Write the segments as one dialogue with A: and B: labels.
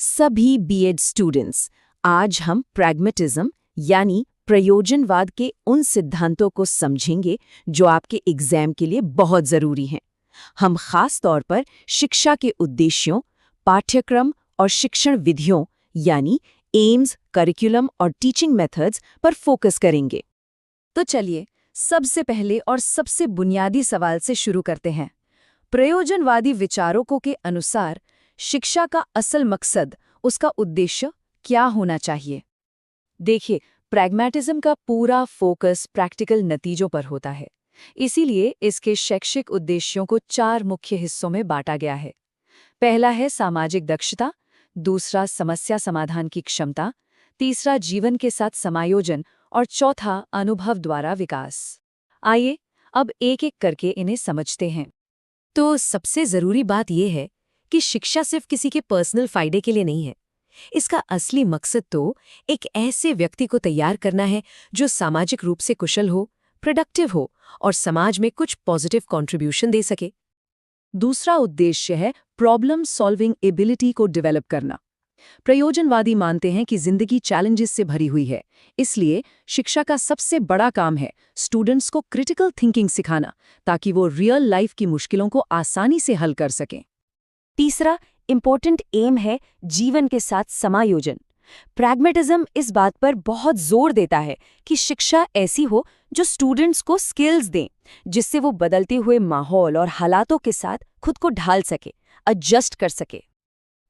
A: सभी BEd students, आज हम प्रैग्मेटिज्म यानी प्रयोजनवाद के उन सिद्धांतों को समझेंगे जो आपके एग्जाम के लिए बहुत जरूरी हैं। हम खास तौर पर शिक्षा के उद्देश्यों, पाठ्यक्रम और शिक्षण विधियों यानी एम्स, करिकुलम और टीचिंग मेथड्स पर फोकस करेंगे।
B: तो चलिए सबसे पहले और सबसे बुनियादी सवाल से शुरू करते हैं। प्रयोजनवादी विचारकों के अनुसार शिक्षा का असल मकसद, उसका उद्देश्य क्या होना चाहिए? देखिए, प्रैग्मेटिज्म का पूरा फोकस प्रैक्टिकल नतीजों पर होता है। इसीलिए इसके शैक्षिक उद्देश्यों को 4 मुख्य हिस्सों में बांटा गया है। पहला है सामाजिक दक्षता, दूसरा समस्या समाधान की क्षमता, तीसरा जीवन के साथ समायोजन और चौथा अनुभव द्वारा विकास। आइए अब एक-एक करके इन्हें समझते हैं। तो सबसे जरूरी बात यह है कि शिक्षा सिर्फ किसी के पर्सनल फायदे के लिए नहीं है। इसका असली मकसद तो एक ऐसे व्यक्ति को तैयार करना है जो सामाजिक रूप से कुशल हो, प्रोडक्टिव हो और समाज में कुछ पॉजिटिव कंट्रीब्यूशन दे सके। दूसरा उद्देश्य है प्रॉब्लम सॉल्विंग एबिलिटी को डेवलप करना। प्रयोजनवादी मानते हैं कि जिंदगी चैलेंजेस से भरी हुई है, इसलिए शिक्षा का सबसे बड़ा काम है स्टूडेंट्स को क्रिटिकल थिंकिंग सिखाना, ताकि वो रियल लाइफ की मुश्किलों को आसानी से हल कर सकें।
A: तीसरा इंपॉर्टेंट एम है जीवन के साथ समायोजन। प्रैग्मेटिज्म इस बात पर बहुत जोर देता है कि शिक्षा ऐसी हो जो स्टूडेंट्स को स्किल्स दें, जिससे वो बदलते हुए माहौल और हालातों के साथ खुद को ढाल सके, एडजस्ट कर सके।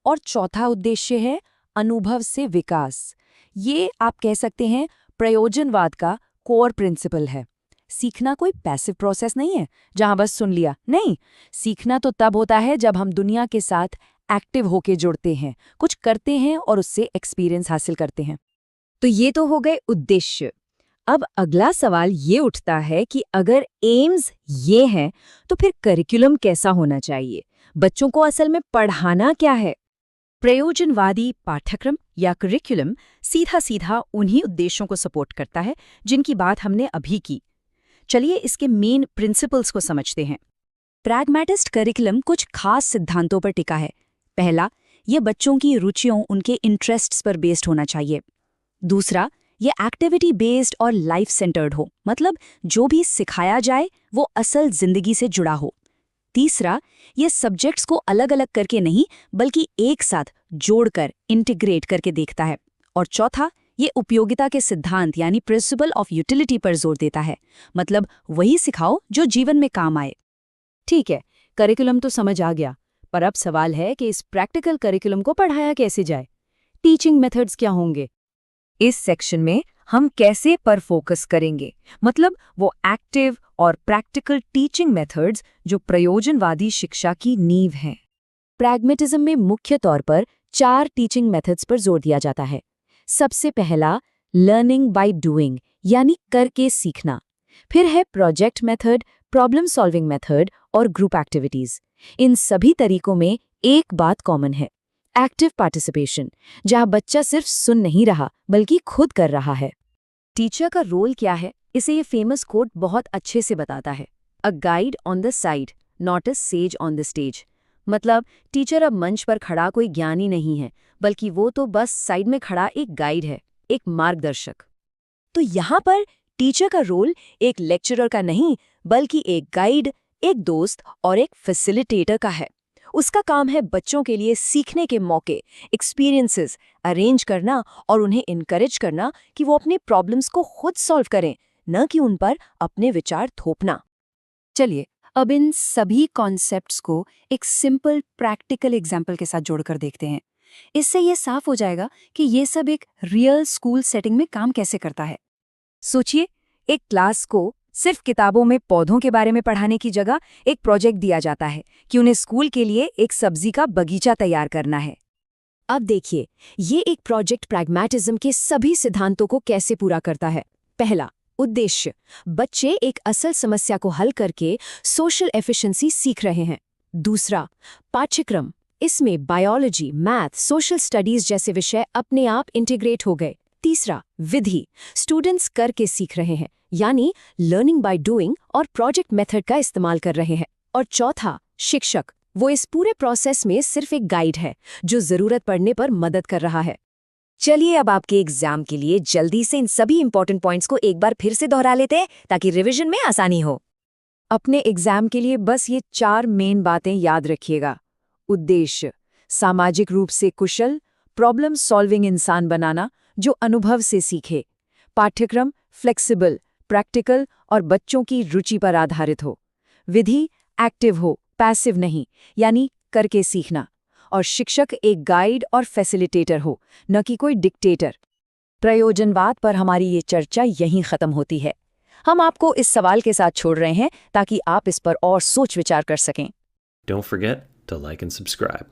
A: और चौथा उद्देश्य है अनुभव से विकास। ये आप कह सकते हैं प्रयोजनवाद का कोर प्रिंसिपल है। सीखना कोई पैसिव प्रोसेस नहीं है जहां बस सुन लिया, नहीं। सीखना तो तब होता है जब हम दुनिया के साथ एक्टिव होके जुड़ते हैं, कुछ करते हैं और उससे एक्सपीरियंस हासिल करते हैं। तो ये तो हो गए उद्देश्य। अब अगला सवाल ये उठता है कि अगर एम्स ये हैं तो फिर करिकुलम कैसा होना चाहिए? बच्चों को असल में पढ़ाना क्या है? प्रयोजनवादी पाठ्यक्रम या करिकुलम सीधा सीधा उन्हीं उद्देश्यों को सपोर्ट करता है जिनकी बात हमने अभी की। चलिए इसके मेन प्रिंसिपल्स को समझते हैं। प्रैग्मेटिस्ट करिकुलम कुछ खास सिद्धांतों पर टिका है। पहला, ये बच्चों की रुचियों, उनके इंटरेस्ट्स पर बेस्ड होना चाहिए। दूसरा, ये एक्टिविटी बेस्ड और लाइफ सेंटर्ड हो, मतलब जो भी सिखाया जाए वो असल जिंदगी से जुड़ा हो। तीसरा, ये सब्जेक्ट्स को अलग अलग करके नहीं बल्कि एक साथ जोड़कर इंटीग्रेट करके देखता है। और चौथा, ये उपयोगिता के सिद्धांत यानी प्रिंसिपल ऑफ यूटिलिटी पर जोर देता है, मतलब वही सिखाओ जो जीवन में काम आए। ठीक है, करिकुलम तो समझ आ गया, पर अब सवाल है कि इस प्रैक्टिकल करिकुलम को पढ़ाया कैसे जाए? टीचिंग मेथड्स क्या होंगे? इस सेक्शन में हम कैसे पर फोकस करेंगे, मतलब वो एक्टिव और प्रैक्टिकल टीचिंग मेथड्स जो प्रयोजनवादी शिक्षा की नींव हैं। प्रैग्मेटिज्म में मुख्य तौर पर 4 टीचिंग मेथड्स पर जोर दिया जाता है। सबसे पहला लर्निंग बाय डूइंग यानी करके सीखना। फिर है project method, problem solving method और ग्रुप एक्टिविटीज। इन सभी तरीकों में एक बात कॉमन है, एक्टिव पार्टिसिपेशन, जहां बच्चा सिर्फ सुन नहीं रहा बल्कि खुद कर रहा है। टीचर का रोल क्या है, इसे ये फेमस कोट बहुत अच्छे से बताता है, a guide on the side not a says on the stage. मतलब टीचर अब मंच पर खड़ा कोई ज्ञानी नहीं है, बल्कि वो तो बस साइड में खड़ा एक गाइड है, एक मार्गदर्शक। तो यहाँ पर टीचर का रोल एक लेक्चरर का नहीं बल्कि एक गाइड, एक दोस्त और एक फैसिलिटेटर का है। उसका काम है बच्चों के लिए सीखने के मौके, एक्सपीरियंसेस अरेंज करना और उन्हें इनकरेज करना कि वो अपने प्रॉब्लम्स को खुद सॉल्व करें, न कि उन पर अपने विचार थोपना। चलिए अब इन सभी कॉन्सेप्ट्स को एक सिंपल प्रैक्टिकल एग्जाम्पल के साथ जोड़कर देखते हैं। इससे ये साफ हो जाएगा कि ये सब एक रियल स्कूल सेटिंग में काम कैसे करता है। सोचिए, एक क्लास को सिर्फ किताबों में पौधों के बारे में पढ़ाने की जगह एक प्रोजेक्ट दिया जाता है कि उन्हें स्कूल के लिए एक सब्जी का बगीचा तैयार करना है। अब देखिए, ये एक प्रोजेक्ट प्रैग्मेटिज्म के सभी सिद्धांतों को कैसे पूरा करता है। पहला, उद्देश्य, बच्चे एक असल समस्या को हल करके सोशल एफिशिएंसी सीख रहे हैं। दूसरा, पाठ्यक्रम, इसमें बायोलॉजी, मैथ, सोशल स्टडीज जैसे विषय अपने आप इंटीग्रेट हो गए। तीसरा, विधि, स्टूडेंट्स करके सीख रहे हैं, यानी लर्निंग बाय डूइंग और प्रोजेक्ट मेथड का इस्तेमाल कर रहे हैं। और चौथा, शिक्षक,
B: वो इस पूरे प्रोसेस में सिर्फ एक गाइड है जो जरूरत पड़ने पर मदद कर रहा है।
A: चलिए अब आपके एग्जाम के लिए जल्दी से इन सभी इंपॉर्टेंट पॉइंट्स को एक बार फिर से दोहरा लेते हैं ताकि रिवीजन में आसानी हो।
B: अपने एग्जाम के लिए बस ये 4 मेन बातें याद रखिएगा। उद्देश्य, सामाजिक रूप से कुशल, प्रॉब्लम सॉल्विंग इंसान बनाना जो अनुभव से सीखे। पाठ्यक्रम फ्लेक्सिबल, प्रैक्टिकल और बच्चों की रुचि पर आधारित हो। विधि एक्टिव हो, पैसिव नहीं, यानी करके सीखना। और शिक्षक एक गाइड और फैसिलिटेटर हो, न कि कोई डिक्टेटर। प्रयोजनवाद पर हमारी ये चर्चा यहीं खत्म होती है। हम आपको इस सवाल के साथ छोड़ रहे हैं ताकि आप इस पर और सोच विचार कर सकें।
C: Don't forget to like and subscribe.